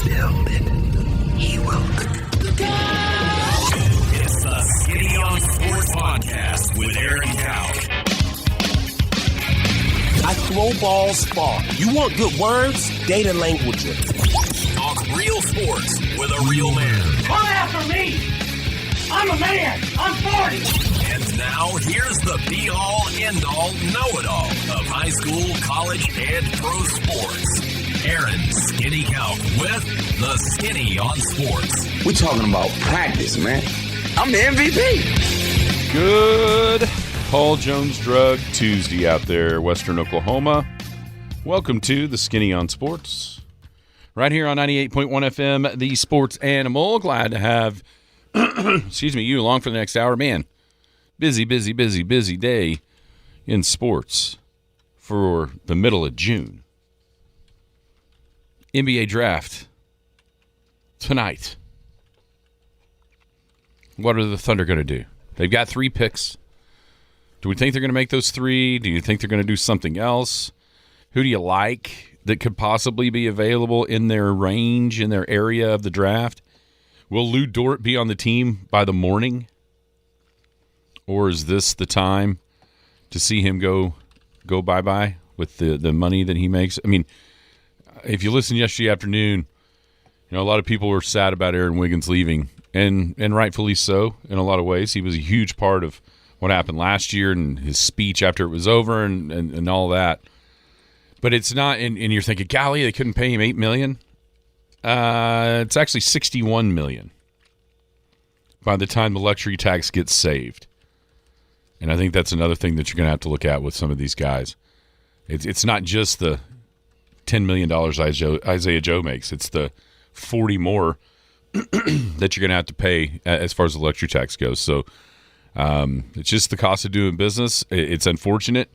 build it. He will. It's the Skinny on Sports Podcast with Aaron Cowk. I throw balls far. You want good words? Data language. Talk real sports with a real man. Come after me! I'm a man! I'm 40! And now, here's the be-all, end-all, know-it-all of high school, college, and pro sports. Aaron Skinny Cowk with the Skinny on Sports. We're talking about practice, man. I'm the MVP. Good Paul Jones Drug Tuesday out there, Western Oklahoma. Welcome to the Skinny on Sports. Right here on 98.1 FM, the Sports Animal. Glad to have, you along for the next hour. Man, busy day in sports for the middle of June. NBA Draft tonight. What are the Thunder going to do? They've got 3 picks. Do we think they're going to make those 3? Do you think they're going to do something else? Who do you like that could possibly be available in their range, in their area of the draft? Will Lu Dort be on the team by the morning? Or is this the time to see him go bye-bye with the money that he makes? I mean, if you listened yesterday afternoon, a lot of people were sad about Aaron Wiggins leaving, and rightfully so in a lot of ways. He was a huge part of what happened last year and his speech after it was over and all that. But it's not, and you're thinking, golly, they couldn't pay him $8 million? It's actually $61 million by the time the luxury tax gets saved. And I think that's another thing that you're going to have to look at with some of these guys. It's not just the $10 million Isaiah Joe makes. It's the 40 more that you're going to have to pay as far as the luxury tax goes. So it's just the cost of doing business. It's unfortunate.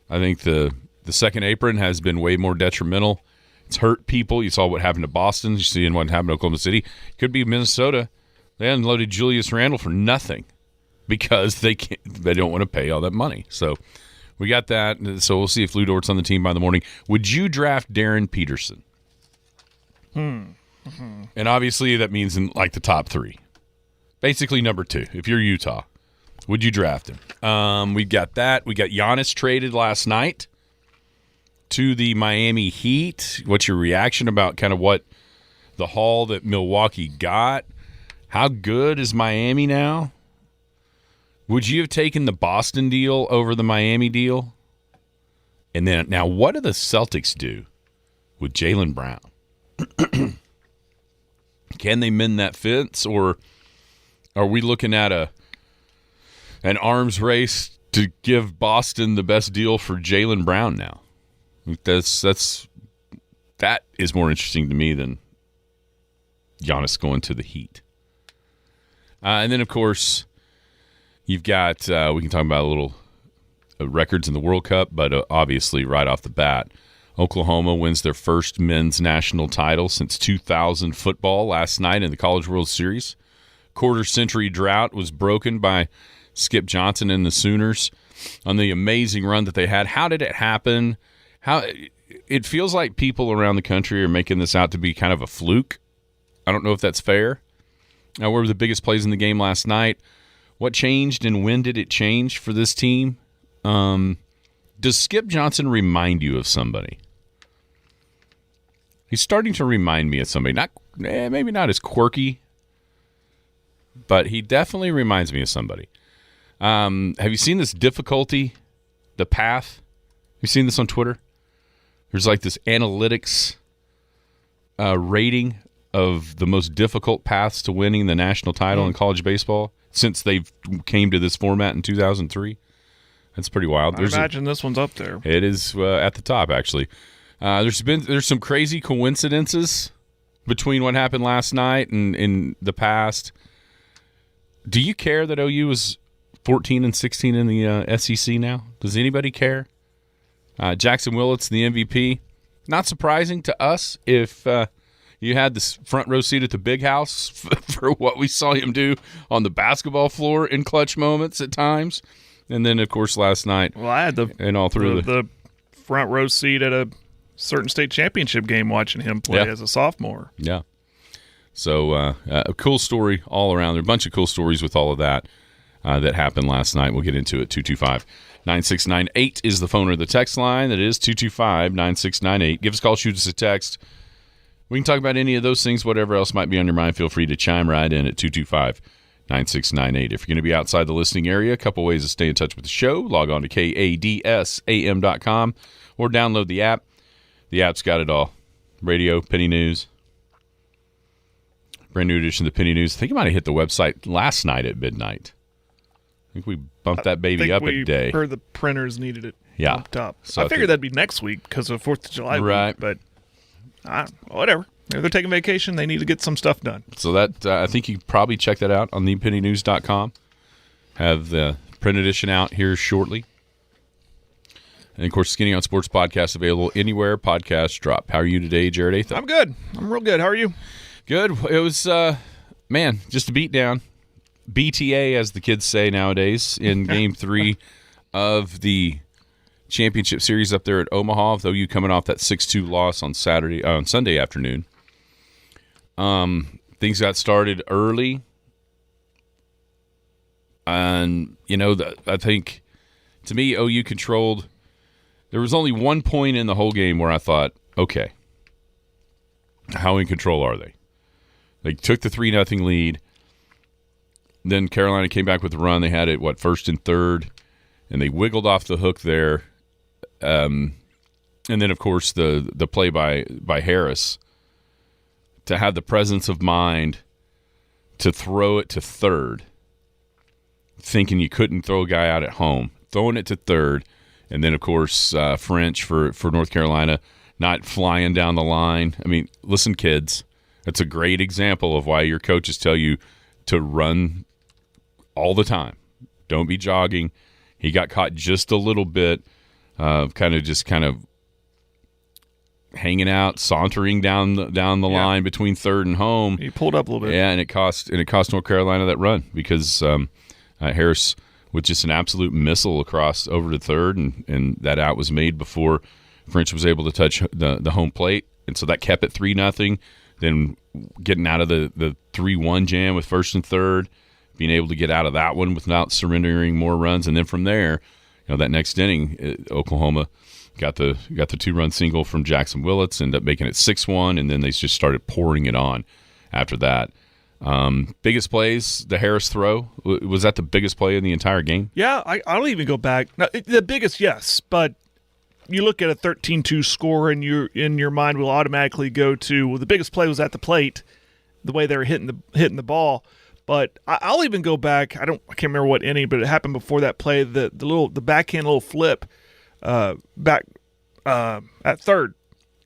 I think the second apron has been way more detrimental. It's hurt people. You saw what happened to Boston. You see what happened to Oklahoma City. Could be Minnesota. They unloaded Julius Randle for nothing because they don't want to pay all that money. So we got that. So we'll see if Lu Dort's on the team by the morning. Would you draft Darryn Peterson? Mm-hmm. And obviously that means in like the top 3. Basically number 2 if you're Utah. Would you draft him? We got that. We got Giannis traded last night to the Miami Heat. What's your reaction about kind of what the haul that Milwaukee got? How good is Miami now? Would you have taken the Boston deal over the Miami deal? And then now what do the Celtics do with Jaylen Brown? Can they mend that fence, or are we looking at an arms race to give Boston the best deal for Jaylen Brown now? That is more interesting to me than Giannis going to the Heat. And then, of course, you've got we can talk about a little records in the World Cup, but obviously right off the bat, Oklahoma wins their first men's national title since 2000 football last night in the College World Series. Quarter-century drought was broken by Skip Johnson and the Sooners on the amazing run that they had. How did it happen? How it feels like people around the country are making this out to be kind of a fluke. I don't know if that's fair. Now, what were the biggest plays in the game last night? What changed and when did it change for this team? Does Skip Johnson remind you of somebody? He's starting to remind me of somebody. Maybe not as quirky, but he definitely reminds me of somebody. Have you seen this difficulty, the path? Have you seen this on Twitter? There's like this analytics rating of the most difficult paths to winning the national title in college baseball since they came to this format in 2003. That's pretty wild. I imagine this one's up there. It is at the top, actually. There's some crazy coincidences between what happened last night and in the past. Do you care that OU is 14-16 in the SEC now? Does anybody care? Jaxon Willits, the MVP. Not surprising to us if you had this front row seat at the big house for what we saw him do on the basketball floor in clutch moments at times. And then, of course, last night. Well, I had the front row seat at a certain state championship game watching him play as a sophomore. Yeah. So a cool story all around. There are a bunch of cool stories with all of that that happened last night. We'll get into it. 225-9698 is the phone or the text line. That is 225-9698. Give us a call, shoot us a text. We can talk about any of those things, whatever else might be on your mind. Feel free to chime right in at 225-9698. If you're going to be outside the listening area, a couple ways to stay in touch with the show. Log on to kadsam.com or download the app. The app's got it all. Radio, Penny News. Brand new edition of the Penny News. I think I might have hit the website last night at midnight. I think we bumped that baby up a day. I heard the printers needed it bumped up. So I figured that'd be next week because of 4th of July right. week, but whatever. If they're taking vacation, they need to get some stuff done. So that I think you can probably check that out on thepennynews.com. Have the print edition out here shortly. And, of course, Skinny on Sports podcast available anywhere podcasts drop. How are you today, Jared Atha? I'm good. I'm real good. How are you? Good. It was, just a beat down. BTA, as the kids say nowadays, in Game 3 of the championship series up there at Omaha, though you coming off that 6-2 loss on Sunday afternoon. Things got started early. And, I think, to me, OU controlled. There was only 1 point in the whole game where I thought, okay, how in control are they? They took the 3-0 lead. Then Carolina came back with the run. They had it, first and third, and they wiggled off the hook there. And then, of course, the play by Harris to have the presence of mind to throw it to third, thinking you couldn't throw a guy out at home, throwing it to third, and then, of course, French for North Carolina not flying down the line. I mean, listen, kids, that's a great example of why your coaches tell you to run all the time. Don't be jogging. He got caught just a little bit, kind of hanging out, sauntering down the line between third and home. He pulled up a little bit. Yeah, and it cost North Carolina that run because Harris with just an absolute missile across over to third, and that out was made before French was able to touch the home plate, and so that kept it 3-0. Then getting out of the 3-1 jam with first and third, being able to get out of that one without surrendering more runs, and then from there, that next inning, Oklahoma got the 2-run single from Jaxon Willits, ended up making it 6-1, and then they just started pouring it on after that. Biggest plays, the Harris throw, was that the biggest play in the entire game? Yeah, I'll even go back. Now, the biggest, yes, but you look at a 13-2 score, and your mind will automatically go to the biggest play was at the plate, the way they were hitting the ball. But I'll even go back. I can't remember what inning, but it happened before that play. The backhand little flip back at third,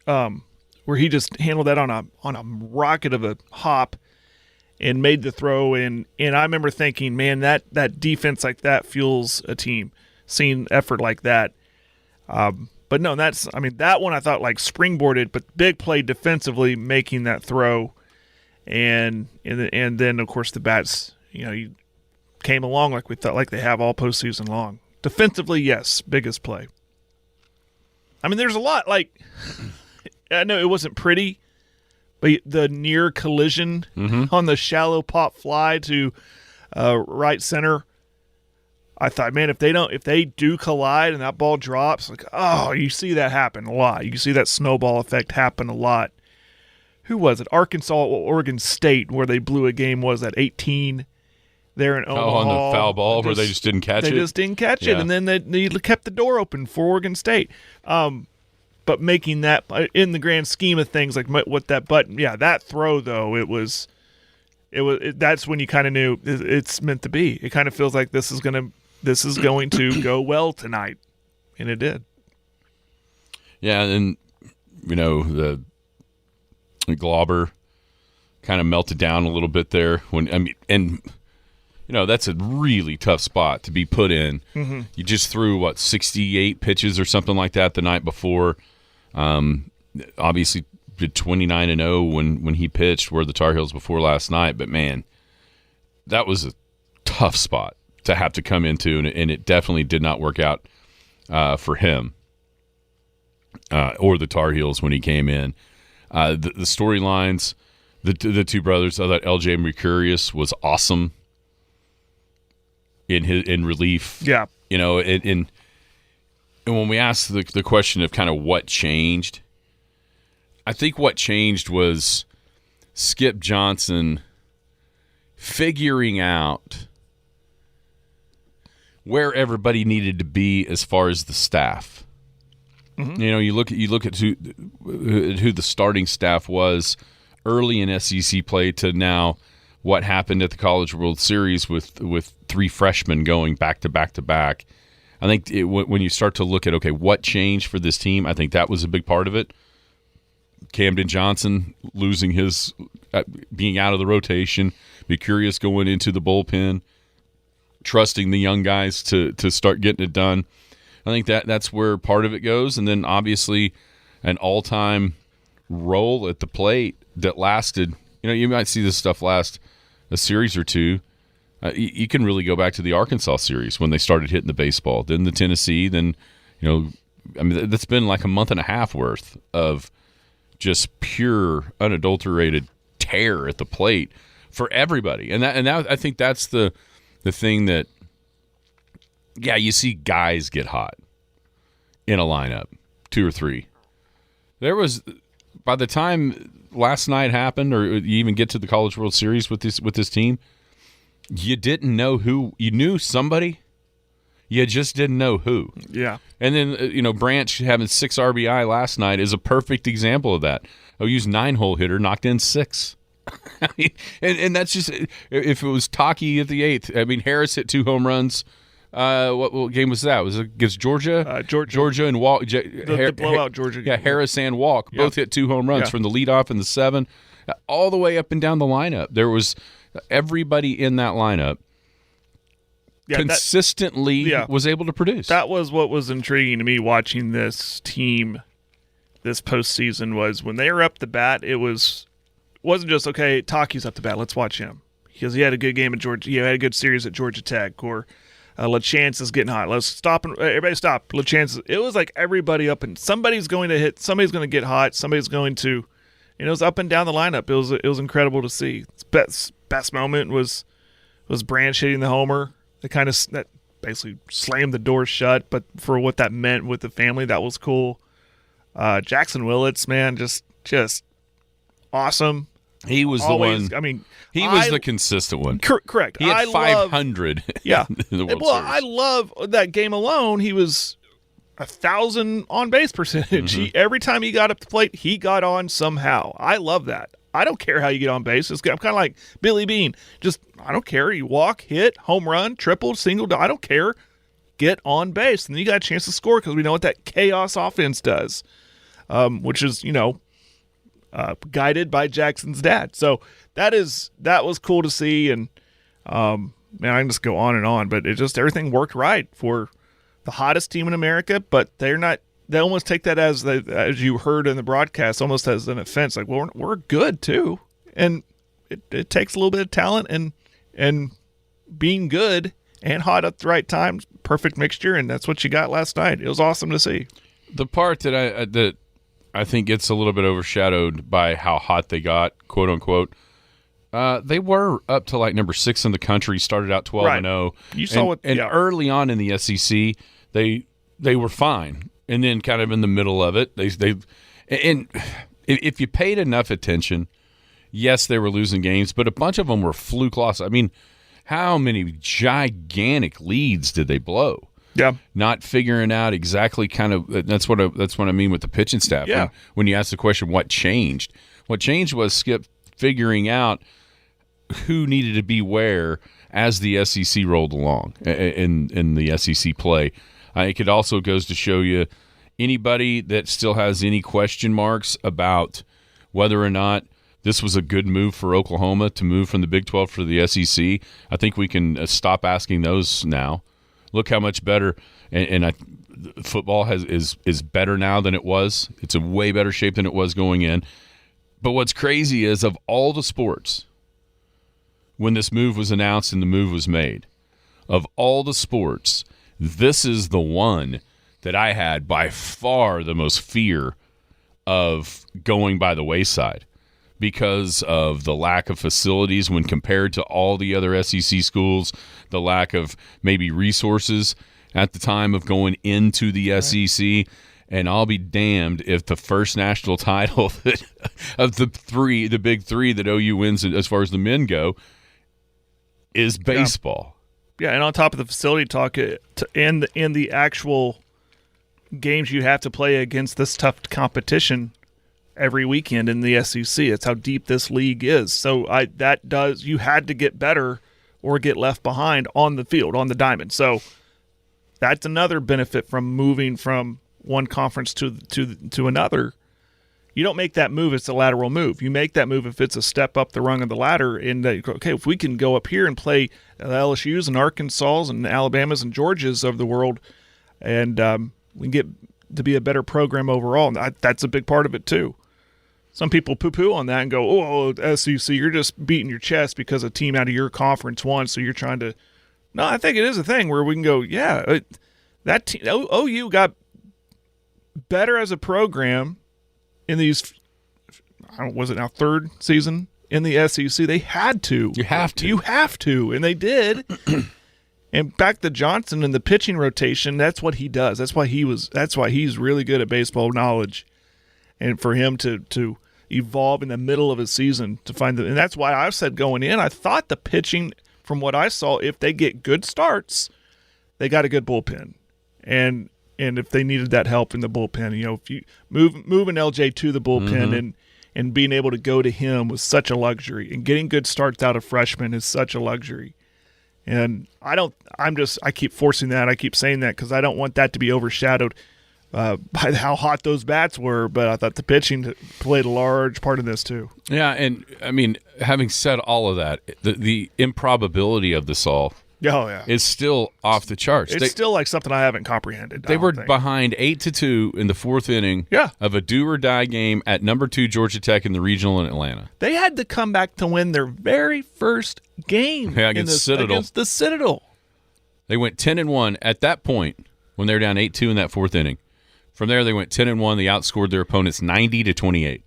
where he just handled that on a rocket of a hop and made the throw. And I remember thinking, man, that defense like that fuels a team. Seeing effort like that. But no, that one I thought springboarded, but big play defensively making that throw. And then, of course, the bats, you came along like we thought, like they have all postseason long. Defensively, yes, biggest play. I mean, there's a lot. I know it wasn't pretty, but the near collision on the shallow pop fly to right center, I thought, man, if they do collide and that ball drops, you see that happen a lot. You see that snowball effect happen a lot. Who was it? Arkansas or Oregon State, where they blew a game, was that 18 there in Omaha. On the foul ball where they just didn't catch it? They just didn't catch it, and then they kept the door open for Oregon State. But making that, in the grand scheme of things, what that button, that throw, though, that's when you kind of knew it's meant to be. It kind of feels like this is going to go well tonight, and it did. Yeah, and, the Glauber kind of melted down a little bit there that's a really tough spot to be put in. Mm-hmm. You just threw 68 pitches or something like that the night before. Obviously did 29-0 when he pitched, were the Tar Heels before last night, but man, that was a tough spot to have to come into, and it definitely did not work out for him. or the Tar Heels when he came in. The storylines, the two brothers. I thought LJ Mercurius was awesome in relief. Yeah, and when we asked the question of kind of what changed, I think what changed was Skip Johnson figuring out where everybody needed to be as far as the staff. Mm-hmm. You look at who the starting staff was early in SEC play to now what happened at the College World Series with three freshmen going back to back to back. I think when you start to look at, okay, what changed for this team, I think that was a big part of it. Camden Johnson losing his being out of the rotation, Mercurius going into the bullpen, trusting the young guys to start getting it done. I think that's where part of it goes. And then obviously an all-time role at the plate that lasted, you might see this stuff last a series or two. You can really go back to the Arkansas series when they started hitting the baseball. Then the Tennessee, then, that's been like a month and a half worth of just pure, unadulterated tear at the plate for everybody. And that I think that's the thing that, yeah, you see guys get hot in a lineup, 2 or 3. There was, by the time last night happened, or you even get to the College World Series with this team, you didn't know who. You knew somebody, you just didn't know who. Yeah. And then, Branch having 6 RBI last night is a perfect example of that. OU's 9-hole hitter knocked in 6. I mean, and that's just, if it was Taki at the 8th. I mean, Harris hit 2 home runs. What game was that? Was it against Georgia? Georgia and Walk. The blowout Georgia game. Yeah, Harris and Walk both hit 2 home runs from the leadoff and the 7, all the way up and down the lineup. There was everybody in that lineup consistently was able to produce. That was what was intriguing to me watching this team this postseason, was when they were up the bat, it wasn't just, okay, Taki's up the bat, let's watch him. Because he had a good game at Georgia. He had a good series at Georgia Tech. Or LaChance is getting hot. Let's stop. Everybody stop. LaChance. It was like everybody up, and somebody's going to hit. Somebody's going to get hot. Somebody's going to, it was up and down the lineup. It was incredible to see. Its best moment was Branch hitting the homer. That basically slammed the door shut. But for what that meant with the family, that was cool. Jaxon Willits, man, just awesome. He was always, the one. I mean, he was the consistent one. Correct. He had 500. Yeah. In the World Well, Series. I love that game alone. He was 1,000 on base percentage. Mm-hmm. Every time he got up the plate, he got on somehow. I love that. I don't care how you get on base. I'm kind of like Billy Bean. I don't care. You walk, hit, home run, triple, single. I don't care. Get on base, and then you got a chance to score, because we know what that chaos offense does, which is guided by Jackson's dad. So that was cool to see, and man, I can just go on and on, but everything worked right for the hottest team in America. But they almost take that as you heard in the broadcast, almost as an offense, like, well, we're good too, and it takes a little bit of talent and being good and hot at the right time, perfect mixture, and that's what you got last night. It was awesome to see. The part that I think gets a little bit overshadowed by how hot they got, quote unquote. They were up to like number 6 in the country, started out 12-0. You saw early on in the SEC, they were fine, and then kind of in the middle of it, and if you paid enough attention, yes, they were losing games, but a bunch of them were fluke losses. I mean, how many gigantic leads did they blow? Yeah, not figuring out exactly kind of that's what I mean with the pitching staff. Yeah, when you ask the question, what changed? What changed was Skip figuring out who needed to be where as the SEC rolled along in the SEC play. It could also goes to show you anybody that still has any question marks about whether or not this was a good move for Oklahoma to move from the Big 12 for the SEC. I think we can stop asking those now. Look how much better, and football is better now than it was. It's a way better shape than it was going in. But what's crazy is, of all the sports, when this move was announced and the move was made, of all the sports, this is the one that I had by far the most fear of going by the wayside because of the lack of facilities when compared to all the other SEC schools, the lack of maybe resources at the time of going into the SEC. And I'll be damned if the first national title of the big three that OU wins as far as the men go is baseball. Yeah, and on top of the facility talk, in the actual games you have to play against this tough competition every weekend in the SEC. It's how deep this league is. So you had to get better or get left behind on the field, on the diamond. So that's another benefit from moving from one conference to another. You don't make that move, it's a lateral move. You make that move if it's a step up the rung of the ladder. And okay, if we can go up here and play the LSUs and Arkansas and Alabamas and Georgias of the world, and we can get to be a better program overall. And that's a big part of it too. Some people poo-poo on that and go, "Oh, SEC, you're just beating your chest because a team out of your conference won, so you're trying to." No, I think it is a thing where we can go, yeah, that team, OU got better as a program in these, was it now third season in the SEC? They had to. You have to. And they did. And back to Johnson and the pitching rotation, that's what he does. That's why he's really good at baseball knowledge. And for him to evolve in the middle of a season to find and that's why I've said going in, I thought the pitching, from what I saw, if they get good starts, they got a good bullpen. And if they needed that help in the bullpen, if you moving LJ to the bullpen and being able to go to him was such a luxury, and getting good starts out of freshmen is such a luxury. And I keep forcing that. I keep saying that because I don't want that to be overshadowed by how hot those bats were. But I thought the pitching played a large part in this too. Yeah, and I mean, having said all of that, the improbability of this all. Oh, yeah. It's still off the charts. It's still like something I haven't comprehended. They were behind 8-2 in the fourth inning of a do-or-die game at number 2 Georgia Tech in the regional in Atlanta. They had to come back to win their very first game against the Citadel. They went 10-1 at that point when they were down 8-2 in that fourth inning. From there, they went 10-1. They outscored their opponents 90-28.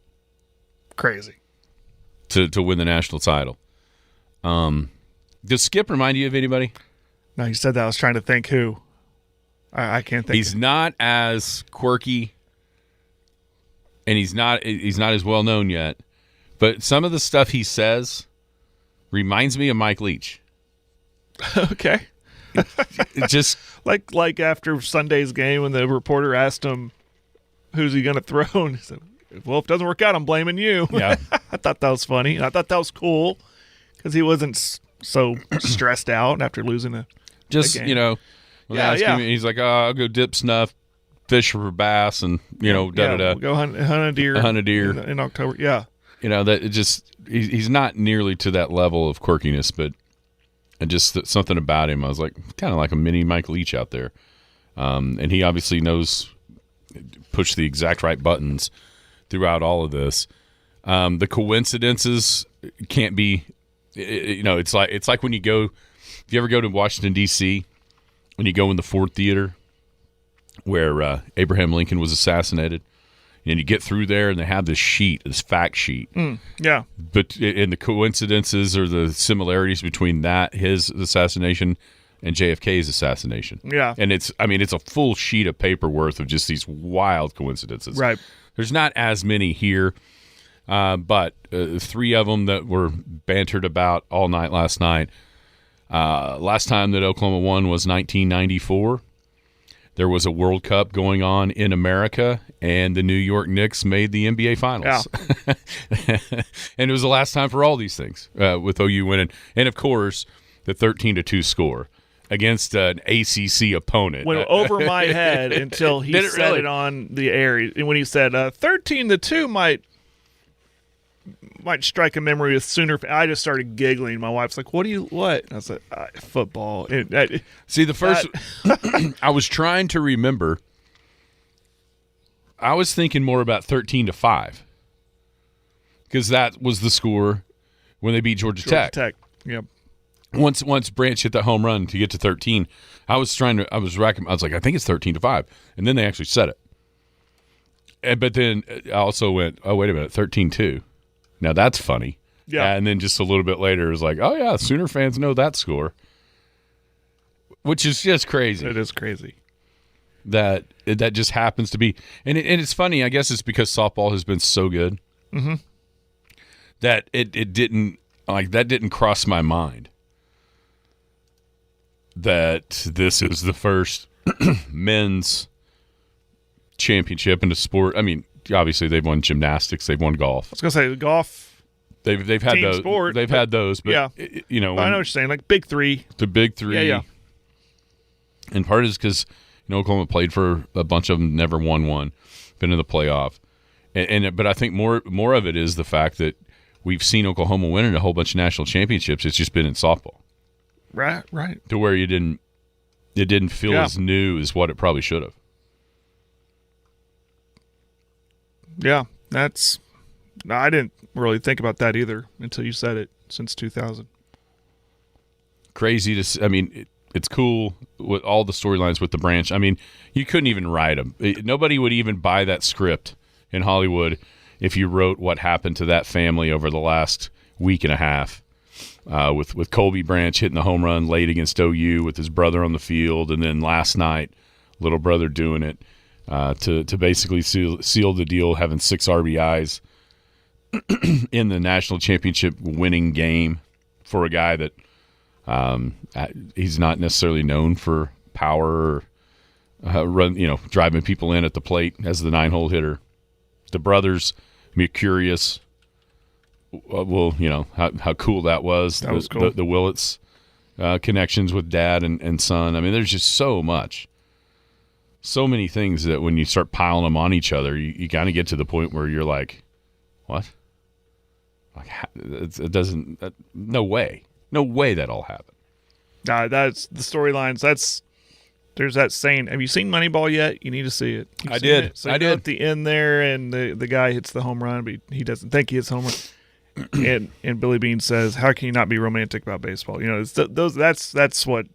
Crazy. To win the national title. Does Skip remind you of anybody? No, you said that. I was trying to think who. I can't think. He's not as quirky, and he's not as well known yet. But some of the stuff he says reminds me of Mike Leach. Okay. It just like after Sunday's game when the reporter asked him, "Who's he going to throw?" And he said, "Well, if it doesn't work out, I'm blaming you." Yeah. I thought that was funny. I thought that was cool because he wasn't so stressed out after losing a game. When they ask him, he's like, I'll go dip snuff, fish for bass, and da-da-da. We'll go hunt a deer. In October. Yeah. That it just he's not nearly to that level of quirkiness, but just something about him. I was like, kind of like a mini Mike Leach out there. And he obviously knows push the exact right buttons throughout all of this. The coincidences can't be. It's like when you go. If you ever go to Washington D.C., when you go in the Ford Theater, where Abraham Lincoln was assassinated, and you get through there, and they have this fact sheet. Yeah. But and the coincidences or the similarities between his assassination, and JFK's assassination. Yeah. And it's a full sheet of paper worth of just these wild coincidences. Right. There's not as many here. But 3 of them that were bantered about all night last night. Last time that Oklahoma won was 1994. There was a World Cup going on in America, and the New York Knicks made the NBA Finals. Yeah. And it was the last time for all these things, with OU winning. And, of course, the 13-2 score against an ACC opponent. Went over my head until he said it on the air. And when he said 13-2 might strike a memory with Sooner. I just started giggling. My wife's like, what? And I said, football. See, the first I was trying to remember. I was thinking more about 13-5 because that was the score when they beat Georgia Tech. Yep. once Branch hit that home run to get to 13, I was like, I think it's 13-5, and then they actually said it. But then I also went, oh, wait a minute, 13-2. Now that's funny. Yeah. And then just a little bit later, it was like, oh yeah, Sooner fans know that score, which is just crazy. It is crazy. That just happens to be, and it's funny. I guess it's because softball has been so good that it didn't cross my mind that this is the first men's championship in the sport. I mean, obviously they've won gymnastics, they've won golf. I was gonna say golf. They've had those. Sport, they've had those, but yeah. I know what you're saying, like big three. The big three. Yeah. And part is because Oklahoma played for a bunch of them, never won one, been in the playoff, but I think more of it is the fact that we've seen Oklahoma winning a whole bunch of national championships. It's just been in softball. Right. To where it didn't feel as new as what it probably should have. Yeah, I didn't really think about that either until you said it. Since 2000, crazy to see. I mean, it's cool with all the storylines with the Branch. I mean, you couldn't even write them. Nobody would even buy that script in Hollywood if you wrote what happened to that family over the last week and a half. With Colby Branch hitting the home run late against OU with his brother on the field, and then last night, little brother doing it to basically seal the deal, having 6 RBIs in the national championship winning game for a guy that he's not necessarily known for power or driving people in at the plate as the 9-hole hitter. The brothers, Mercurius. Well, how cool that was. That was cool. The Willits connections with dad and son. I mean, there's just so many things that when you start piling them on each other, you kind of get to the point where you're like, what? Like, it doesn't. No way that all happened. That's the storylines. There's that saying. Have you seen Moneyball yet? You need to see it. I did. So I did. At the end there, and the guy hits the home run, but he doesn't think he hits home run. and Billy Beane says, "How can you not be romantic about baseball?" It's that's what.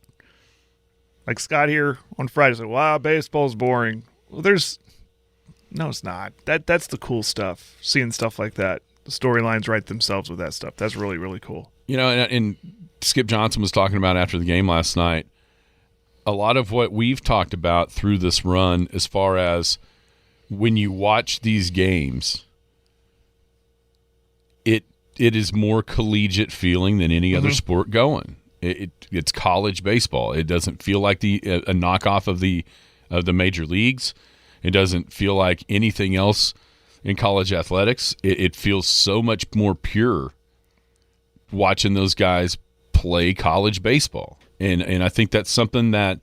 Like Scott here on Friday said, "Wow, baseball's boring." Well, no, it's not. That's the cool stuff. Seeing stuff like that, the storylines write themselves with that stuff. That's really, really cool. And Skip Johnson was talking about after the game last night. A lot of what we've talked about through this run, as far as when you watch these games, it is more collegiate feeling than any other sport going. It's college baseball. It doesn't feel like a knockoff of the major leagues. It doesn't feel like anything else in college athletics. It feels so much more pure watching those guys play college baseball. And I think that's something that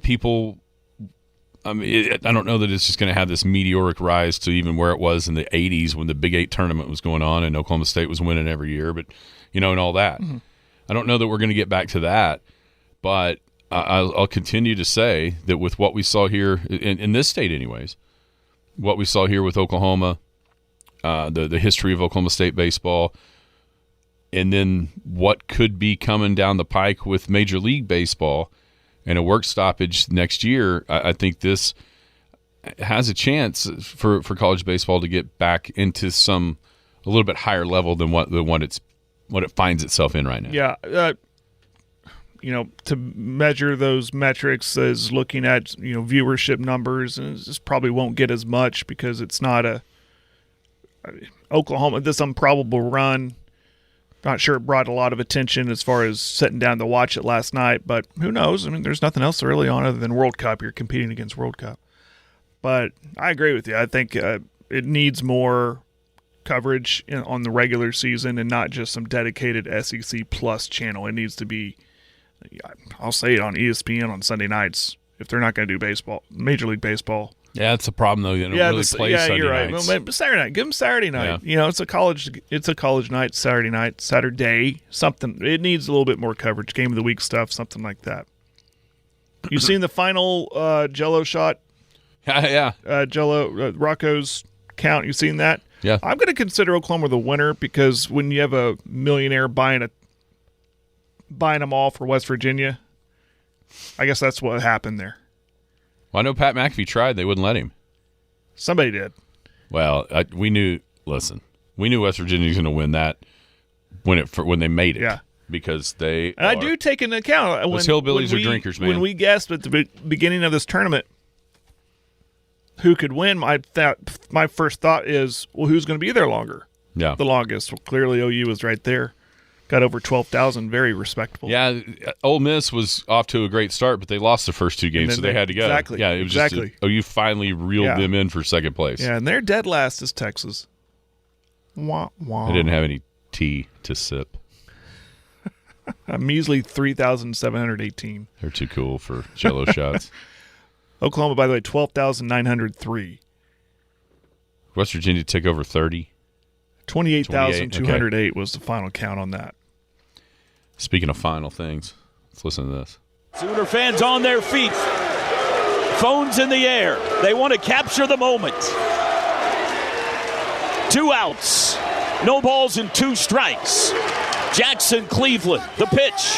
people – I mean, I don't know that it's just going to have this meteoric rise to even where it was in the 80s when the Big 8 tournament was going on and Oklahoma State was winning every year, but and all that. Mm-hmm. I don't know that we're going to get back to that, but I'll continue to say that with what we saw here in this state anyways, what we saw here with Oklahoma, the history of Oklahoma State baseball, and then what could be coming down the pike with Major League Baseball and a work stoppage next year, I think this has a chance for college baseball to get back into a little bit higher level than what it finds itself in right now. Yeah, to measure those metrics is looking at viewership numbers, and it just probably won't get as much because it's not Oklahoma. This improbable run. Not sure it brought a lot of attention as far as sitting down to watch it last night, but who knows? I mean, there's nothing else really on other than World Cup. You're competing against World Cup. But I agree with you. I think it needs more coverage on the regular season and not just some dedicated SEC Plus channel. It needs to be, I'll say it, on ESPN on Sunday nights if they're not going to do baseball, Major League Baseball. Yeah, that's the problem though. They don't really play Sunday you're right. nights. Well, Saturday night, give them Saturday night. Yeah. It's a college night, Saturday, something. It needs a little bit more coverage, game of the week stuff, something like that. You seen the final Jello shot? Yeah. Jello Rocco's count. You seen that? Yeah. I'm going to consider Oklahoma the winner because when you have a millionaire buying buying them all for West Virginia. I guess that's what happened there. Well, I know Pat McAfee tried. They wouldn't let him. Somebody did. Well, we knew West Virginia was going to win that when they made it. Yeah. Because they I do take into account. Those hillbillies are drinkers, man. When we guessed at the beginning of this tournament who could win, my first thought is, well, who's going to be there longer? Yeah. The longest. Well, clearly OU was right there. Got over 12,000, very respectable. Yeah, Ole Miss was off to a great start, but they lost the first two games, so they had to go. Exactly. Yeah, it was exactly. just OU finally reeled them in for second place. Yeah, and they're dead last is Texas. Wah, wah. They didn't have any tea to sip. A measly 3,718. They're too cool for Jell-O shots. Oklahoma, by the way, 12,903. West Virginia took over 30. 28,208 was the final count on that. Speaking of final things, let's listen to this. Sooner fans on their feet. Phones in the air. They want to capture the moment. 2 outs. No balls and 2 strikes. Jackson, Cleveland, the pitch.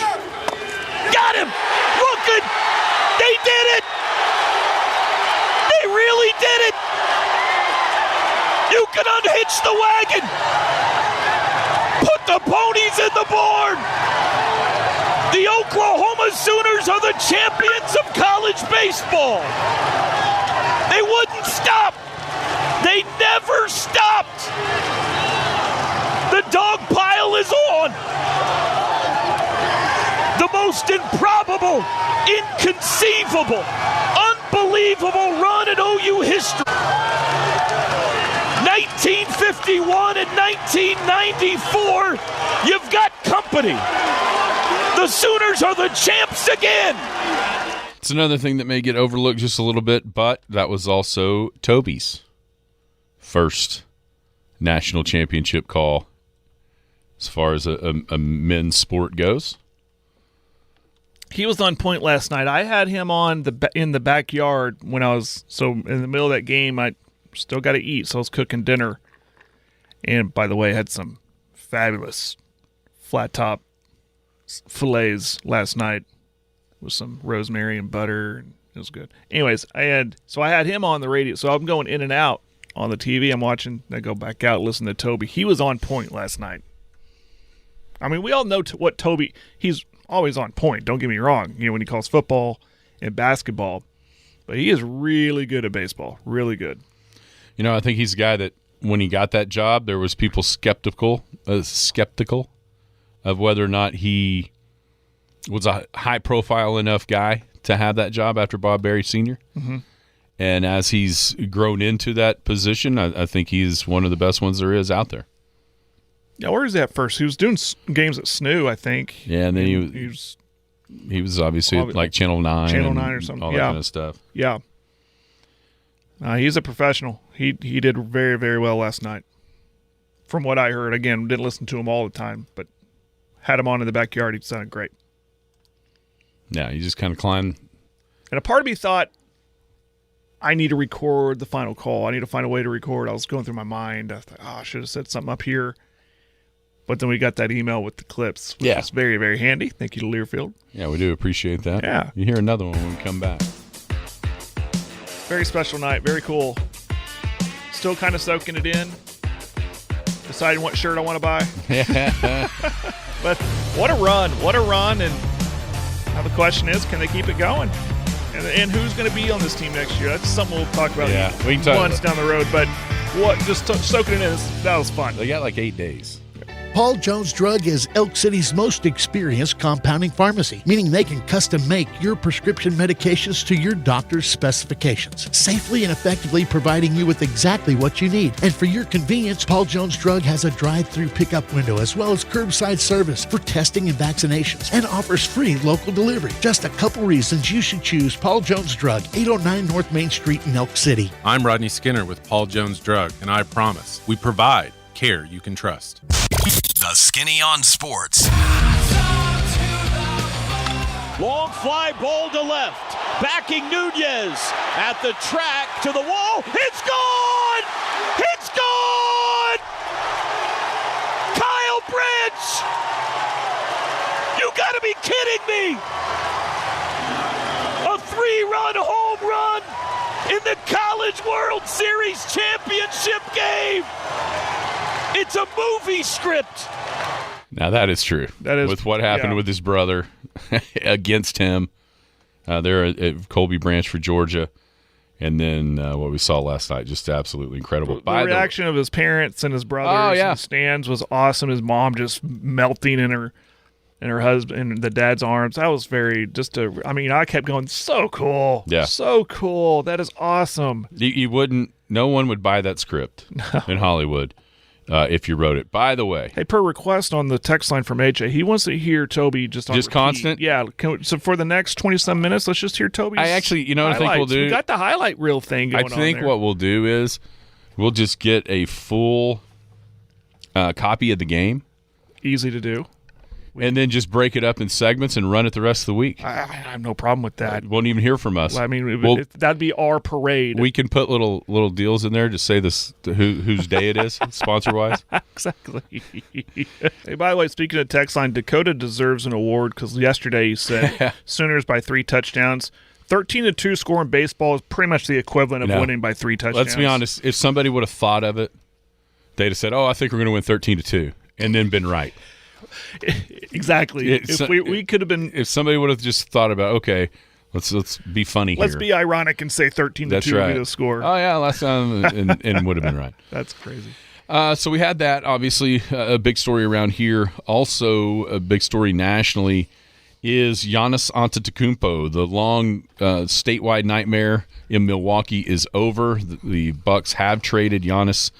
Got him! Look it! They did it! They really did it! You can unhitch the wagon! Put the ponies in the barn! The Oklahoma Sooners are the champions of college baseball! They wouldn't stop! They never stopped! The dog pile is on! The most improbable, inconceivable, unbelievable run in OU history. 1951 and 1994, you've got company. The Sooners are the champs again. It's another thing that may get overlooked just a little bit, but that was also Toby's first national championship call as far as a men's sport goes. He was on point last night. I had him on in the backyard when I was in the middle of that game. I still got to eat, so I was cooking dinner. And by the way, I had some fabulous flat top fillets last night with some rosemary and butter, and it was good. Anyways, I had him on the radio, so I'm going in and out on the TV. I'm watching, I go back out, listen to Toby. He was on point last night. I mean, we all know what Toby, he's always on point, don't get me wrong, when he calls football and basketball, but he is really good at baseball, really good. I think he's a guy that when he got that job, there was people skeptical of whether or not he was a high-profile enough guy to have that job after Bob Berry Sr. Mm-hmm. And as he's grown into that position, I think he's one of the best ones there is out there. Yeah, where is he at first? He was doing games at SNU, I think. Yeah, and then he was obviously like Channel 9. Channel 9 or something. All that kind of stuff. Yeah. He's a professional. He did very, very well last night. From what I heard, again, didn't listen to him all the time, but had him on in the backyard. He sounded great. Yeah, he just kind of climbed. And a part of me thought, I need to record the final call. I need to find a way to record. I was going through my mind. I thought, I should have said something up here. But then we got that email with the clips, which is very, very handy. Thank you to Learfield. Yeah, we do appreciate that. Yeah. You hear another one when we come back. Very special night. Very cool. Still kind of soaking it in. Deciding what shirt I want to buy. But what a run. What a run. And now the question is, can they keep it going? And who's going to be on this team next year? That's something we'll talk about we can talk once down the road. But soaking it in, that was fun. They got like 8 days. Paul Jones Drug is Elk City's most experienced compounding pharmacy, meaning they can custom make your prescription medications to your doctor's specifications, safely and effectively providing you with exactly what you need. And for your convenience, Paul Jones Drug has a drive-through pickup window as well as curbside service for testing and vaccinations, and offers free local delivery. Just a couple reasons you should choose Paul Jones Drug, 809 North Main Street in Elk City. I'm Rodney Skinner with Paul Jones Drug, and I promise we provide care you can trust. The Skinny on Sports. Long fly ball to left. Backing Nunez at the track to the wall. It's gone! It's gone! Kyle Branch! You gotta be Milwaukee. A 3-run home run in the College World Series championship game. It's a movie script. Now that is true. That is, with what happened with his brother against him there at Colby Branch for Georgia. And then what we saw last night, just absolutely incredible. The reaction of his parents and his brothers in the stands was awesome. His mom just melting in her husband and the dad's arms. That was very I kept going, so cool. Yeah. So cool. That is awesome. No one would buy that script in Hollywood if you wrote it. By the way. Hey, per request on the text line from AJ, he wants to hear Toby just on repeat. Constant? Yeah. So for the next 20-some minutes, let's just hear Toby's I think we'll do? We got the highlight reel thing going on I think there. what we'll do is we'll just get a full copy of the game. Easy to do. And then just break it up in segments and run it the rest of the week. I have no problem with that. Won't even hear from us. I mean, that'd be our parade. We can put little deals in there to say this whose day it is, sponsor-wise. Exactly. Hey, by the way, speaking of text line, Dakota deserves an award because yesterday he said Sooners by 3 touchdowns. 13-2 score in baseball is pretty much the equivalent of winning by 3 touchdowns. Let's be honest. If somebody would have thought of it, they'd have said, I think we're going to win 13-2, and then been right. Exactly. We could have been. If somebody would have just thought about, okay, let's be funny let's here. Be ironic and say 13-2 would be the score. Oh yeah, last time and would have been right. That's crazy. So we had that. Obviously, a big story around here. Also, a big story nationally is Giannis Antetokounmpo. The long statewide nightmare in Milwaukee is over. The Bucks have traded Giannis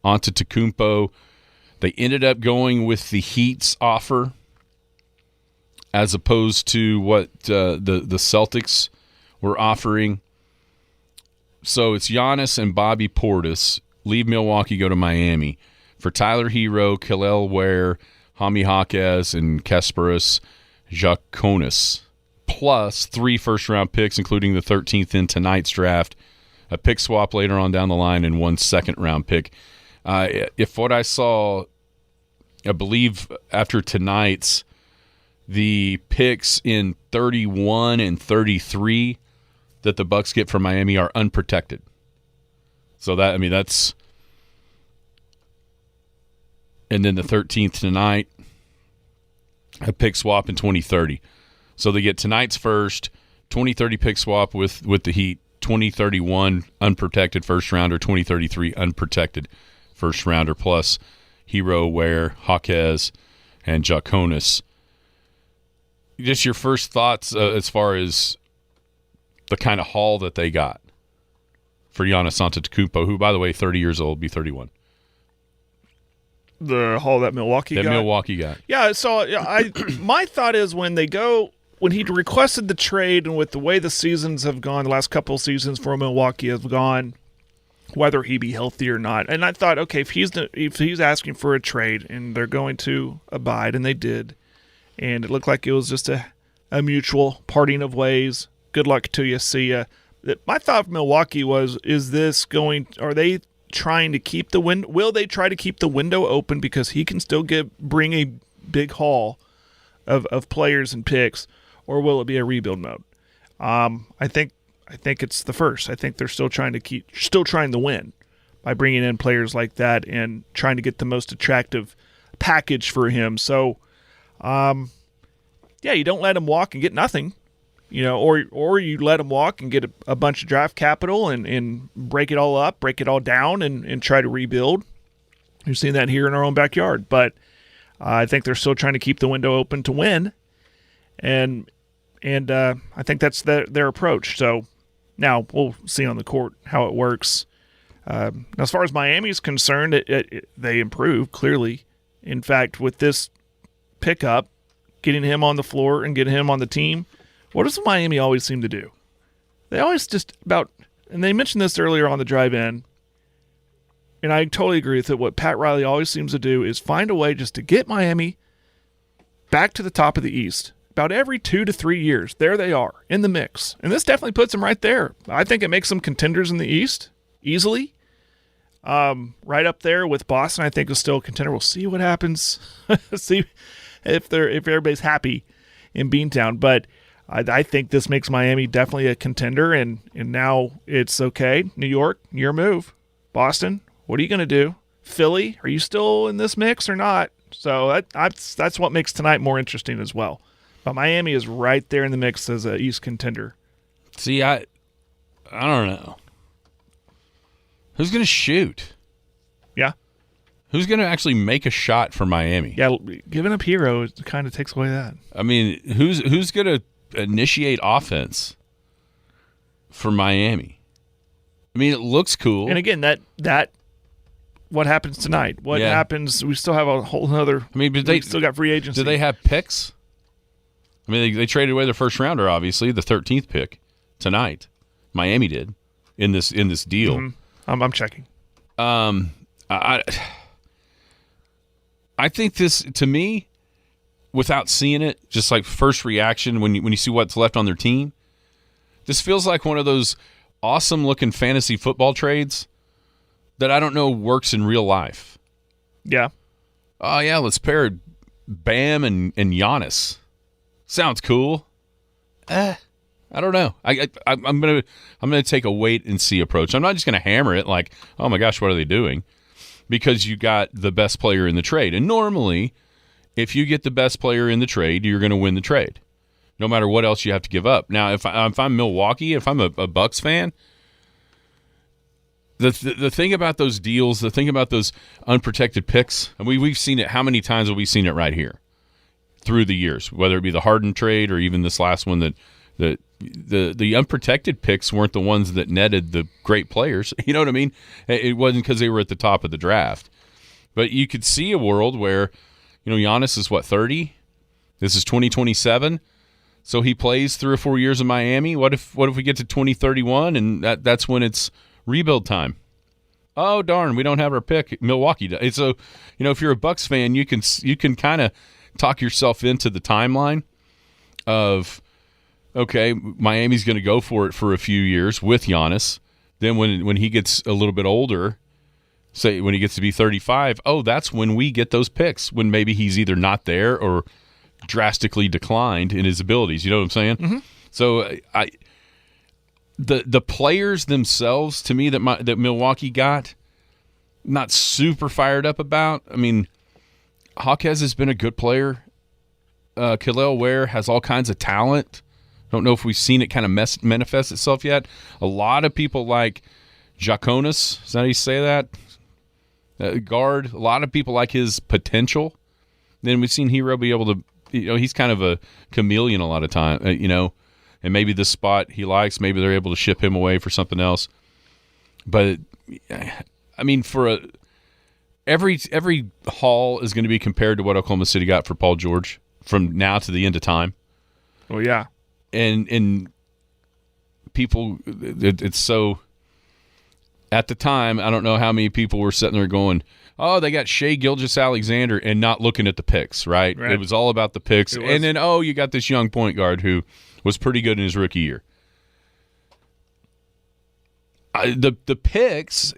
Antetokounmpo. They ended up going with the Heat's offer as opposed to what the Celtics were offering. So it's Giannis and Bobby Portis leave Milwaukee, go to Miami for Tyler Hero, Kel'el Ware, Jaime Jaquez, and Kasparas Jaconis, plus 3 first-round picks, including the 13th in tonight's draft, a pick swap later on down the line, and 1 second-round pick. If what I saw, I believe after tonight's, the picks in 31 and 33 that the Bucks get from Miami are unprotected. So that's, and then the 13th tonight, a pick swap in 2030. So they get tonight's first, 2030 pick swap with the Heat, 2031 unprotected first rounder, 2033 unprotected first rounder, plus Hero, Ware, Jaquez, and Jaconis. Just your first thoughts as far as the kind of haul that they got for Giannis Antetokounmpo, who, by the way, 30 years old, be 31. The haul that Milwaukee got? Yeah, so my thought is when he requested the trade and with the way the seasons have gone, the last couple of seasons for Milwaukee have gone, whether he be healthy or not. And I thought, okay, if he's asking for a trade and they're going to abide, and they did, and it looked like it was just a mutual parting of ways. Good luck to you. See ya. My thought of Milwaukee was, are they trying to keep the window? Will they try to keep the window open because he can still bring a big haul of players and picks, or will it be a rebuild mode? I think it's the first. I think they're still trying to win by bringing in players like that and trying to get the most attractive package for him. So, you don't let him walk and get nothing, or you let him walk and get a bunch of draft capital and break it all up, break it all down, and try to rebuild. We've seen that here in our own backyard, but I think they're still trying to keep the window open to win, and I think that's their approach. So now we'll see on the court how it works. As far as Miami's concerned, they improved clearly. In fact, with this pickup, getting him on the floor and getting him on the team, what does Miami always seem to do? They always and they mentioned this earlier on the drive-in, and I totally agree with it. What Pat Riley always seems to do is find a way just to get Miami back to the top of the East. About every 2 to 3 years, there they are in the mix. And this definitely puts them right there. I think it makes them contenders in the East easily. Right up there with Boston, I think is still a contender. We'll see what happens. See if everybody's happy in Beantown. But I think this makes Miami definitely a contender, and now it's okay. New York, your move. Boston, what are you going to do? Philly, are you still in this mix or not? So that's what makes tonight more interesting as well. But Miami is right there in the mix as an East contender. See, I don't know. Who's going to shoot? Yeah. Who's going to actually make a shot for Miami? Yeah, giving up Hero kind of takes away that. I mean, who's going to initiate offense for Miami? I mean, it looks cool. And again, that what happens tonight? What happens? We still have a whole other. I mean, but they still got free agency. Do they have picks? I mean, they traded away their first rounder, obviously, the 13th pick tonight. Miami did in this deal. Mm-hmm. I'm checking. I think this, to me, without seeing it, just like first reaction when you see what's left on their team, this feels like one of those awesome-looking fantasy football trades that I don't know works in real life. Yeah. Oh, yeah, let's pair Bam and Giannis. Sounds cool. I don't know. I'm gonna take a wait and see approach. I'm not just gonna hammer it like, oh my gosh, what are they doing? Because you got the best player in the trade, and normally, if you get the best player in the trade, you're gonna win the trade, no matter what else you have to give up. Now, if I'm Milwaukee, if I'm a Bucks fan, the thing about those deals, the thing about those unprotected picks, and we've seen it. How many times have we seen it right here through the years? Whether it be the Harden trade or even this last one, that the unprotected picks weren't the ones that netted the great players. You know what I mean? It wasn't because they were at the top of the draft. But you could see a world where, Giannis is 30? This is 2027. So he plays 3 or 4 years in Miami. What if we get to 2031 and that's when it's rebuild time? Oh darn, we don't have our pick. Milwaukee does. So, if you're a Bucks fan, you can kind of talk yourself into the timeline of, okay, Miami's going to go for it for a few years with Giannis. Then when he gets a little bit older, say when he gets to be 35, that's when we get those picks, when maybe he's either not there or drastically declined in his abilities. You know what I'm saying? Mm-hmm. So the players themselves, to me, that Milwaukee got, not super fired up about. I mean, Hawkes has been a good player. Kel'el Ware has all kinds of talent. Don't know if we've seen it kind of manifest itself yet. A lot of people like Jaconis. Is that how you say that? Guard. A lot of people like his potential. Then we've seen Hero be able to, he's kind of a chameleon a lot of time, and maybe this spot he likes, maybe they're able to ship him away for something else. But, I mean, every haul is going to be compared to what Oklahoma City got for Paul George from now to the end of time. Oh, yeah. And people, it's so, at the time, I don't know how many people were sitting there going, oh, they got Shai Gilgeous-Alexander, and not looking at the picks, right? It was all about the picks. And then, you got this young point guard who was pretty good in his rookie year. The picks,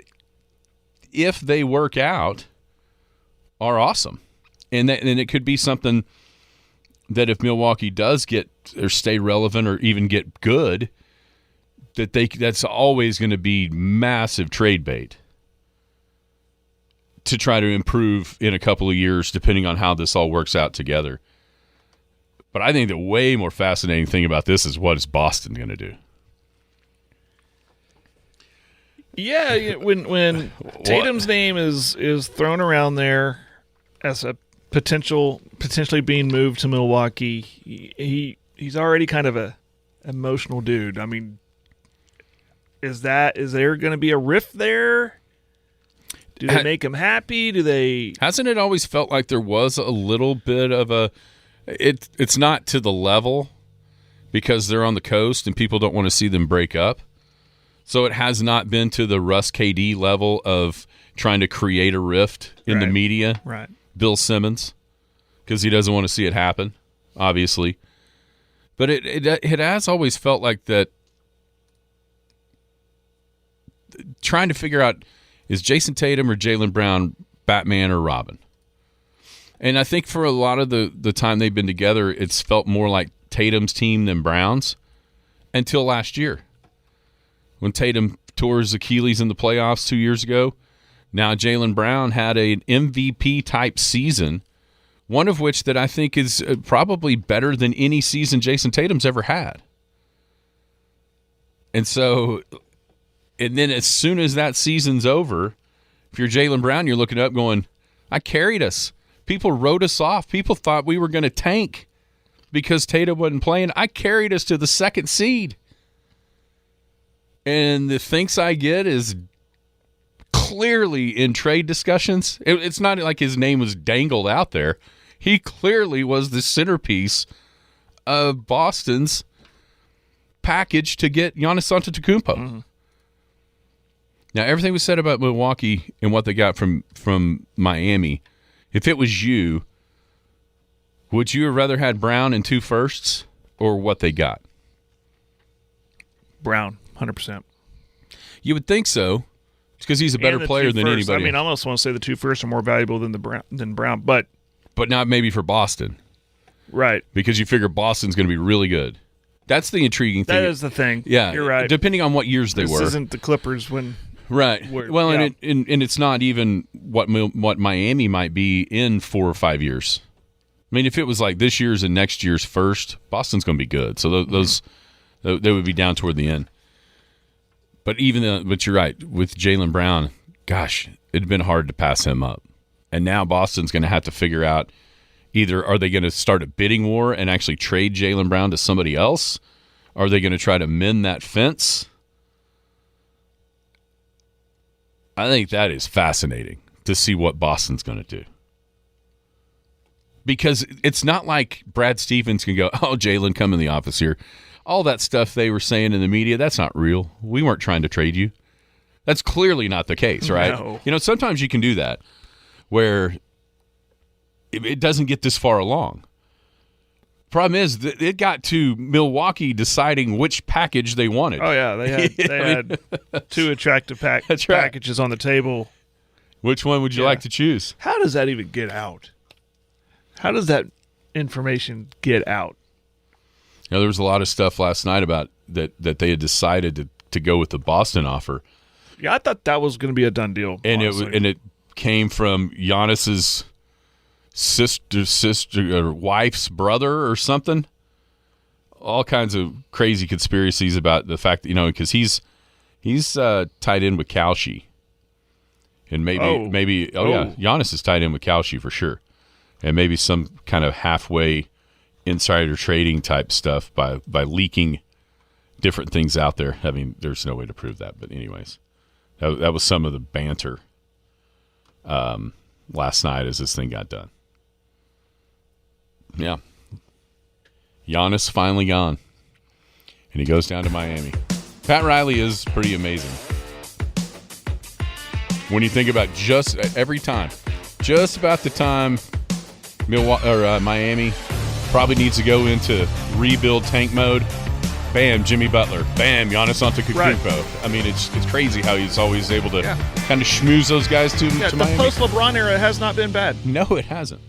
if they work out, are awesome. And it could be something that if Milwaukee does get or stay relevant or even get good, that's always going to be massive trade bait to try to improve in a couple of years, depending on how this all works out together. But I think the way more fascinating thing about this is what is Boston going to do? Yeah, when Tatum's name is thrown around there as a potentially being moved to Milwaukee, he's already kind of a emotional dude. I mean, is there going to be a rift there? Do they make him happy? Do they? Hasn't it always felt like there was a little bit of a? It's not to the level because they're on the coast and people don't want to see them break up. So it has not been to the Russ KD level of trying to create a rift in the media. Right. Bill Simmons, because he doesn't want to see it happen, obviously. But it has always felt like that. Trying to figure out, is Jason Tatum or Jaylen Brown Batman or Robin? And I think for a lot of the time they've been together, it's felt more like Tatum's team than Brown's until last year when Tatum tore his Achilles in the playoffs 2 years ago. Now Jaylen Brown had an MVP-type season, one of which that I think is probably better than any season Jason Tatum's ever had. And so, and then as soon as that season's over, if you're Jaylen Brown, you're looking up going, I carried us. People wrote us off. People thought we were going to tank because Tatum wasn't playing. I carried us to the 2nd seed. And the thanks I get is clearly in trade discussions. It's not like his name was dangled out there. He clearly was the centerpiece of Boston's package to get Giannis Antetokounmpo. Mm-hmm. Now, everything was said about Milwaukee and what they got from Miami. If it was you, would you have rather had Brown and 2 firsts or what they got? Brown, 100%. You would think so, because he's a better player than anybody. I mean, I almost want to say the 2 firsts are more valuable than Brown, but not maybe for Boston, right? Because you figure Boston's going to be really good. That's the intriguing thing. That is the thing. Yeah, you're right. Depending on what years they were. This isn't the Clippers when. Right. Well, yeah. and it's not even what Miami might be in 4 or 5 years. I mean, if it was like this year's and next year's first, Boston's going to be good. So those they would be down toward the end. But but you're right with Jaylen Brown. Gosh, it'd been hard to pass him up. And now Boston's going to have to figure out either are they going to start a bidding war and actually trade Jaylen Brown to somebody else? Are they going to try to mend that fence? I think that is fascinating to see what Boston's going to do. Because it's not like Brad Stevens can go, oh, Jaylen, come in the office here. All that stuff they were saying in the media, that's not real. We weren't trying to trade you. That's clearly not the case, right? No. You know, sometimes you can do that where it doesn't get this far along. Problem is that it got to Milwaukee deciding which package they wanted. Oh, yeah. They had 2 attractive packages on the table. Which one would you like to choose? How does that even get out? How does that information get out? You know, there was a lot of stuff last night about that they had decided to go with the Boston offer. Yeah, I thought that was going to be a done deal. And it came from Giannis's sister or wife's brother or something. All kinds of crazy conspiracies about the fact that, because he's tied in with Kalshi. And maybe Giannis is tied in with Kalshi for sure. And maybe some kind of halfway insider trading type stuff by leaking different things out there. I mean, there's no way to prove that, but anyways, that was some of the banter last night as this thing got done. Yeah, Giannis finally gone, and he goes down to Miami. Pat Riley is pretty amazing. When you think about just about the time Milwaukee or Miami probably needs to go into rebuild tank mode. Bam, Jimmy Butler. Bam, Giannis Antetokounmpo. Right. I mean, it's crazy how he's always able to kind of schmooze those guys to Miami. The post-LeBron era has not been bad. No, it hasn't.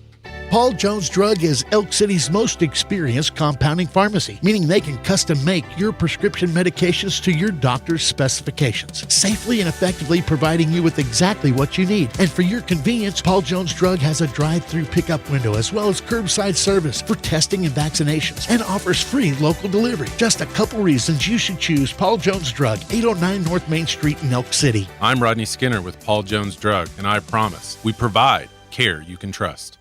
Paul Jones Drug is Elk City's most experienced compounding pharmacy, meaning they can custom make your prescription medications to your doctor's specifications, safely and effectively providing you with exactly what you need. And for your convenience, Paul Jones Drug has a drive-through pickup window as well as curbside service for testing and vaccinations, and offers free local delivery. Just a couple reasons you should choose Paul Jones Drug, 809 North Main Street in Elk City. I'm Rodney Skinner with Paul Jones Drug, and I promise we provide care you can trust.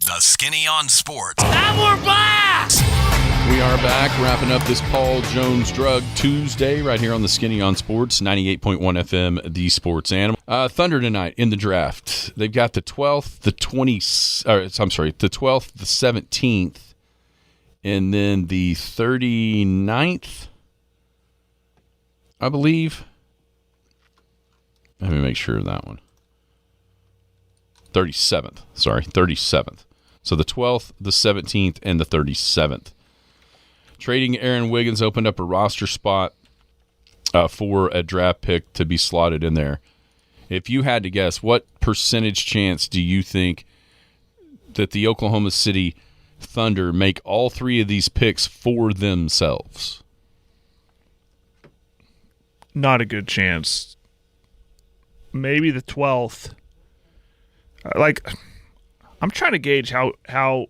The Skinny on Sports. And we're back! We are back, wrapping up this Paul Jones Drug Tuesday right here on the Skinny on Sports, 98.1 FM, the Sports Animal. Thunder tonight in the draft. They've got the 12th, the 12th, the 17th, and then the 39th, I believe. Let me make sure of that one. 37th. So the 12th, the 17th, and the 37th. Trading Aaron Wiggins opened up a roster spot for a draft pick to be slotted in there. If you had to guess, what percentage chance do you think that the Oklahoma City Thunder make all three of these picks for themselves? Not a good chance. Maybe the 12th. I'm trying to gauge how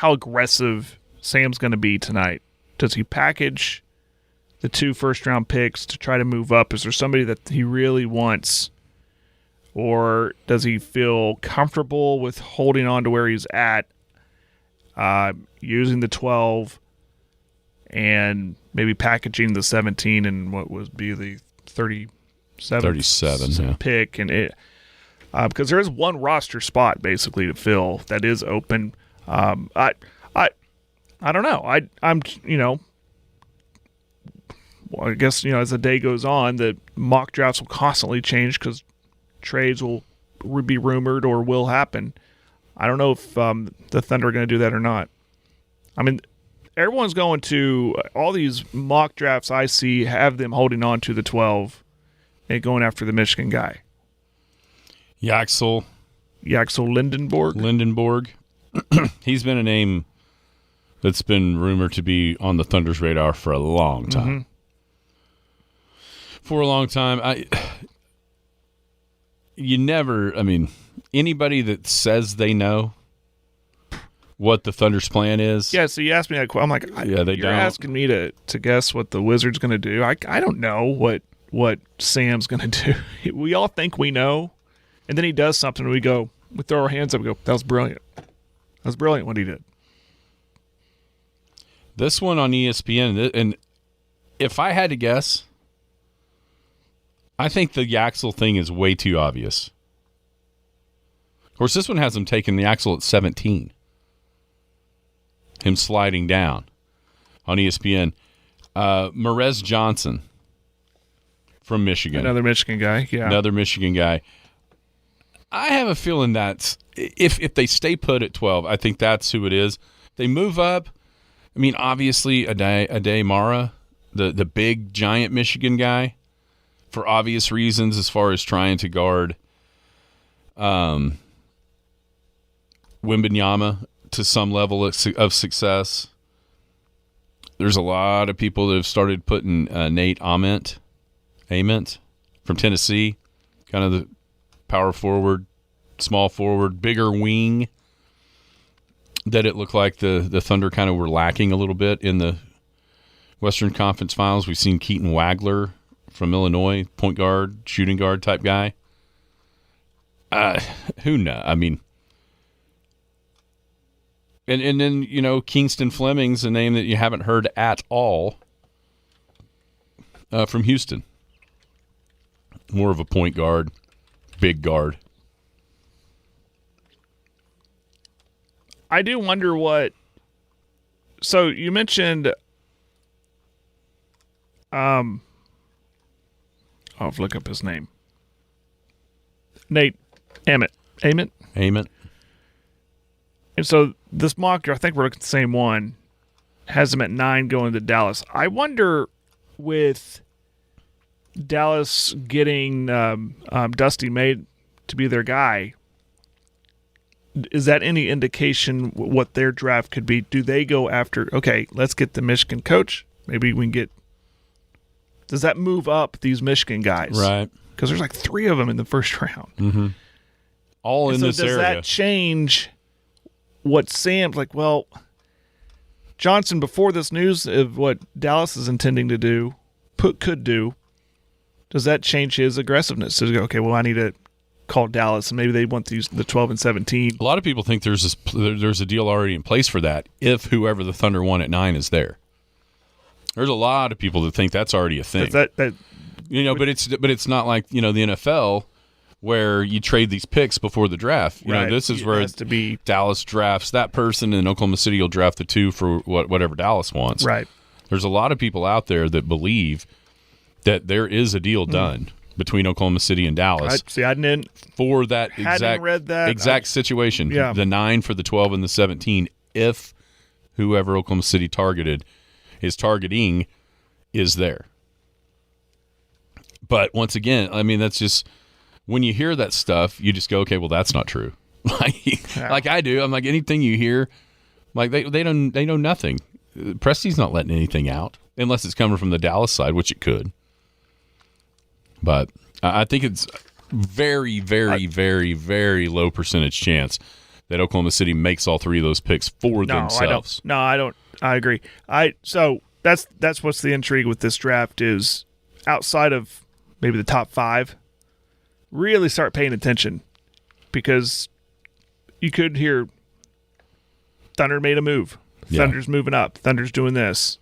aggressive Sam's going to be tonight. Does he package the 2 first-round picks to try to move up? Is there somebody that he really wants? Or does he feel comfortable with holding on to where he's at, using the 12 and maybe packaging the 17 and what would be the 37 pick? And it because there is one roster spot basically to fill that is open. I don't know. Well, I guess, as the day goes on, the mock drafts will constantly change because trades will be rumored or will happen. I don't know if the Thunder are going to do that or not. I mean, everyone's going to all these mock drafts I see have them holding on to the 12 and going after the Michigan guy. Jaxon Lindenborg. He's been a name that's been rumored to be on the Thunder's radar for a long time. Mm-hmm. For a long time. Anybody that says they know what the Thunder's plan is. Yeah, so you asked me that question. I'm like, you're asking me to guess what the Wizard's going to do. I don't know what Sam's going to do. We all think we know, and then he does something, and we throw our hands up and go, that was brilliant. That was brilliant what he did. This one on ESPN, and if I had to guess, I think the Jaxon thing is way too obvious. Of course, this one has him taking the Jaxon at 17. Him sliding down on ESPN. Marez Johnson from Michigan. Another Michigan guy, yeah. Another Michigan guy. I have a feeling that if they stay put at 12, I think that's who it is. They move up. I mean, obviously, Ade Mara, the big, giant Michigan guy, for obvious reasons as far as trying to guard Wembanyama to some level of success. There's a lot of people that have started putting Nate Ament from Tennessee, kind of the power forward, small forward, bigger wing, that it looked like the Thunder kind of were lacking a little bit in the Western Conference Finals. We've seen Keaton Wagler from Illinois, point guard, shooting guard type guy. Who knows? I mean, and then, Kingston Fleming's a name that you haven't heard at all from Houston. More of a point guard, big guard. I do wonder what. So you mentioned, I'll look up his name. Nate Ament. And so this mock draft, I think we're looking at the same one, has him at 9 going to Dallas. I wonder with Dallas getting Dusty May to be their guy, is that any indication what their draft could be? Do they go after, okay, let's get the Michigan coach. Maybe we can get – does that move up these Michigan guys? Right. Because there's like 3 of them in the first round. Mm-hmm. All in this area. Does that change what Sam's like, well, Johnson, before this news of what Dallas is intending to do, could do, does that change his aggressiveness? To go, okay, well, I need to call Dallas, and maybe they want the 12 and 17. A lot of people think there's a deal already in place for that if whoever the Thunder won at 9 is there. There's a lot of people that think that's already a thing. But it's not like, the NFL where you trade these picks before the draft. Right. This is where Dallas drafts that person, and Oklahoma City will draft the 2 for whatever Dallas wants. Right. There's a lot of people out there that believe that there is a deal done between Oklahoma City and Dallas for that exact situation. Yeah. The 9 for the 12 and the 17, if whoever Oklahoma City targeting is there. But once again, I mean, that's just when you hear that stuff, you just go, okay, well, that's not true. like I do. I'm like, anything you hear, like they know nothing. Presti's not letting anything out unless it's coming from the Dallas side, which it could. But I think it's very, very, very, very low percentage chance that Oklahoma City makes all three of those picks for themselves. I don't. I agree. So that's what's the intrigue with this draft is outside of maybe the top 5, really start paying attention because you could hear Thunder made a move. Thunder's moving up. Thunder's doing this.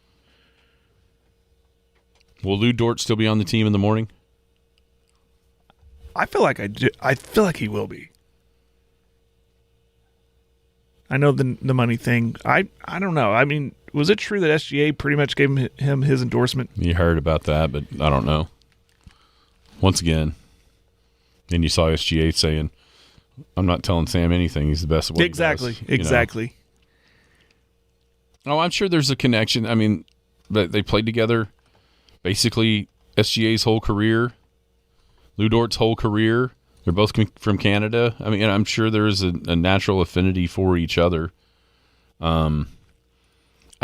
Will Lu Dort still be on the team in the morning? I feel like I feel like he will be. I know the money thing. I don't know. I mean, was it true that SGA pretty much gave him his endorsement? You heard about that, but I don't know. Once again, and you saw SGA saying, "I'm not telling Sam anything. He's the best at what he does." Exactly. Oh, I'm sure there's a connection. I mean, they played together basically SGA's whole career, Lu Dort's whole career. They're both from Canada. I mean, I'm sure there is a natural affinity for each other. I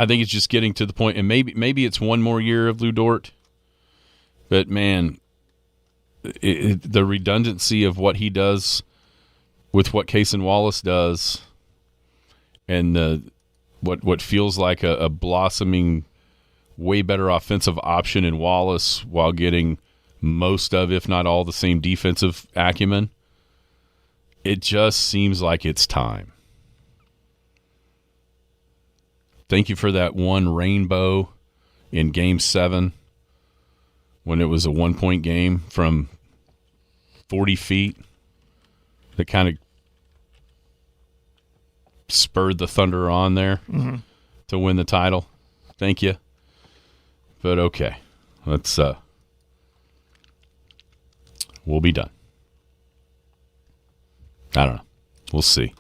think it's just getting to the point, and maybe it's one more year of Lu Dort, but man, the redundancy of what he does with what Cason Wallace does, and what feels like a blossoming, way better offensive option in Wallace while getting most of, if not all, the same defensive acumen. It just seems like it's time. Thank you for that one rainbow in Game 7 when it was a 1-point game from 40 feet that kind of spurred the Thunder on there to win the title. Thank you. But okay, let's we'll be done. I don't know. We'll see.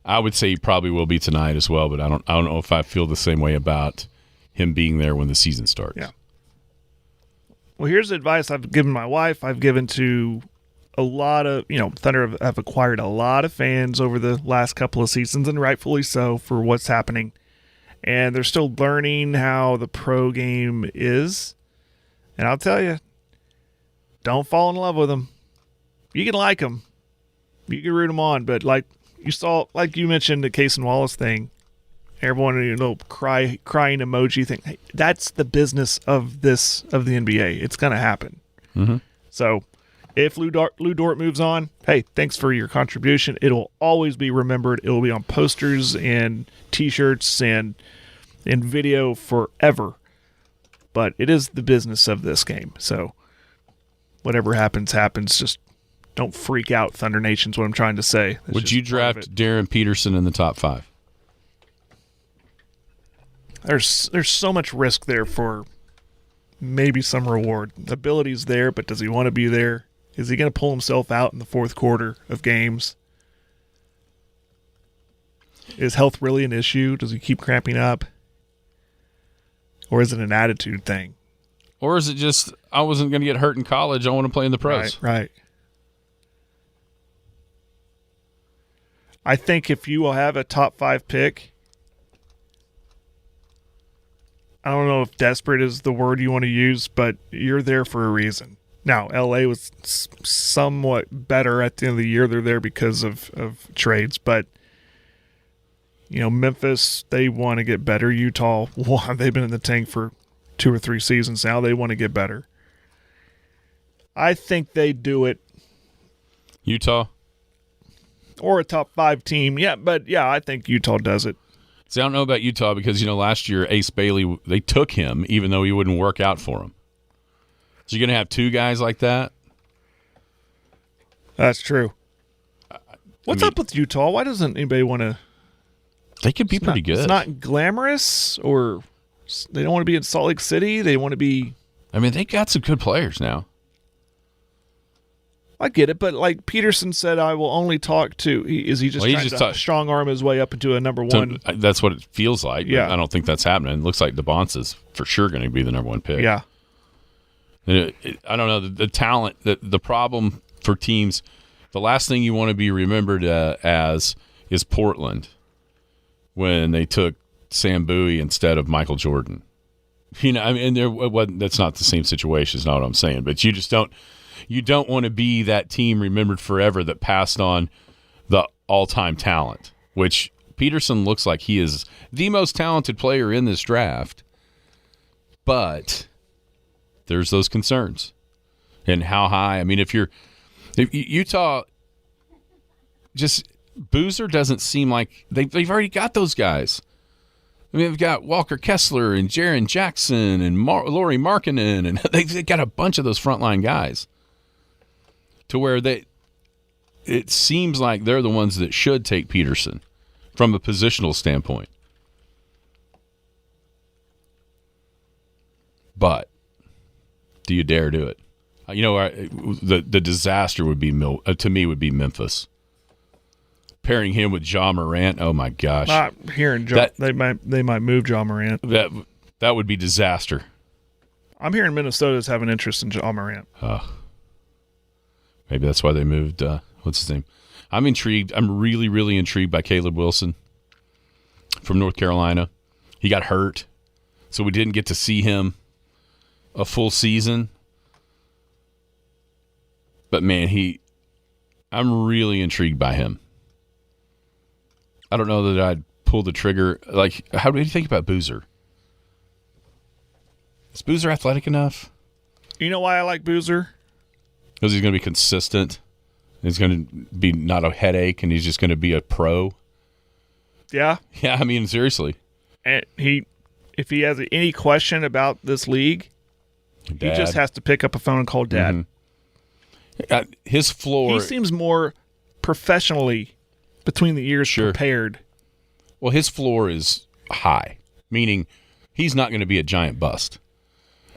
I would say he probably will be tonight as well, but I don't know if I feel the same way about him being there when the season starts. Yeah. Well, here's advice I've given my wife. I've given to a lot of, Thunder have acquired a lot of fans over the last couple of seasons, and rightfully so for what's happening. And they're still learning how the pro game is. And I'll tell you, don't fall in love with them. You can like them. You can root them on. But like you mentioned the Cason Wallace thing, everyone, crying emoji thing. Hey, that's the business of the NBA. It's going to happen. Mm-hmm. So if Lu Dort moves on, hey, thanks for your contribution. It'll always be remembered. It will be on posters and T-shirts and in video forever. But it is the business of this game. So whatever happens. Just don't freak out, Thunder Nation's what I'm trying to say. That's Would you draft Darryn Peterson in the top 5? There's so much risk there for maybe some reward. The ability's there, but does he want to be there? Is he going to pull himself out in the fourth quarter of games? Is health really an issue? Does he keep cramping up? Or is it an attitude thing? Or is it just, I wasn't going to get hurt in college, I want to play in the pros? Right. I think if you will have a top 5 pick, I don't know if desperate is the word you want to use, but you're there for a reason. Now, LA was somewhat better at the end of the year. They're there because of trades, but Memphis, they want to get better. Utah, they've been in the tank for 2 or 3 seasons now. They want to get better. I think they do it. Utah? Or a top 5 team. Yeah, I think Utah does it. See, I don't know about Utah because, last year Ace Bailey, they took him even though he wouldn't work out for him. So you're going to have 2 guys like that? That's true. What's up with Utah? Why doesn't anybody want to... They could be pretty good. It's not glamorous, or they don't want to be in Salt Lake City. They want to be... I mean, they got some good players now. I get it, but like Peterson said, I will only talk to... Is he just trying to strong arm his way up into a number 1? That's what it feels like. Yeah. I don't think that's happening. It looks like DeBonce is for sure going to be the number 1 pick. Yeah. I don't know. The talent, the problem for teams, The last thing you want to be remembered as is Portland when they took Sam Bowie instead of Michael Jordan. You know, I mean, that's not the same situation, is not what I'm saying. But you just don't want to be that team remembered forever that passed on the all-time talent, which Peterson looks like he is the most talented player in this draft. But there's those concerns. And how high? I mean, if Utah, just Boozer doesn't seem like they've already got those guys. I mean, they've got Walker Kessler and Jaren Jackson and Lauri Markkanen, and they've got a bunch of those frontline guys to where it seems like they're the ones that should take Peterson from a positional standpoint. But do you dare do it? You know, the disaster would be to me would be Memphis. Pairing him with Ja Morant, oh my gosh! Not hearing they might move Ja Morant. That would be disaster. I'm hearing Minnesota's having interest in Ja Morant. Maybe that's why they moved. What's his name? I'm intrigued. I'm really, really intrigued by Caleb Wilson from North Carolina. He got hurt, so we didn't get to see him a full season. But man, I'm really intrigued by him. I don't know that I'd pull the trigger. Like, how do you think about Boozer? Is Boozer athletic enough? You know why I like Boozer? Because he's going to be consistent. He's going to be not a headache, and he's just going to be a pro. Yeah. Yeah, I mean, seriously. And if he has any question about this league, he just has to pick up a phone and call Dad. Mm-hmm. His floor. He seems more professionally between the ears prepared. Well, his floor is high, meaning he's not going to be a giant bust.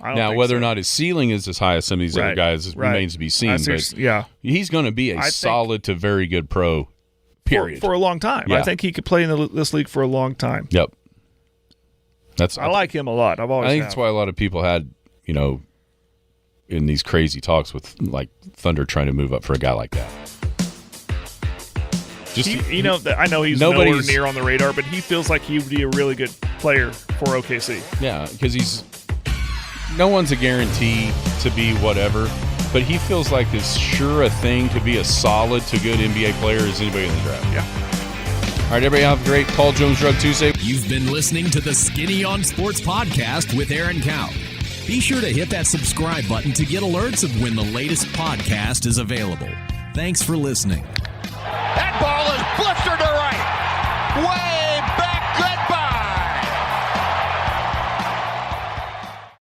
Now, whether or not his ceiling is as high as some of these other guys remains to be seen. But he's going to be a solid to very good pro, period. For a long time. Yeah. I think he could play in this league for a long time. Yep. I like him a lot. I think that's why a lot of people had, you know, in these crazy talks with like Thunder trying to move up for a guy like that. I know he's nowhere near on the radar, but he feels like he would be a really good player for OKC. Yeah, because no one's a guarantee to be whatever, but he feels like as sure a thing to be a solid to good NBA player as anybody in the draft. Yeah. All right, everybody have a great Paul Jones Drug Tuesday. You've been listening to the Skinny on Sports podcast with Aaron Cow. Be sure to hit that subscribe button to get alerts of when the latest podcast is available. Thanks for listening. That ball is blistered to right. Way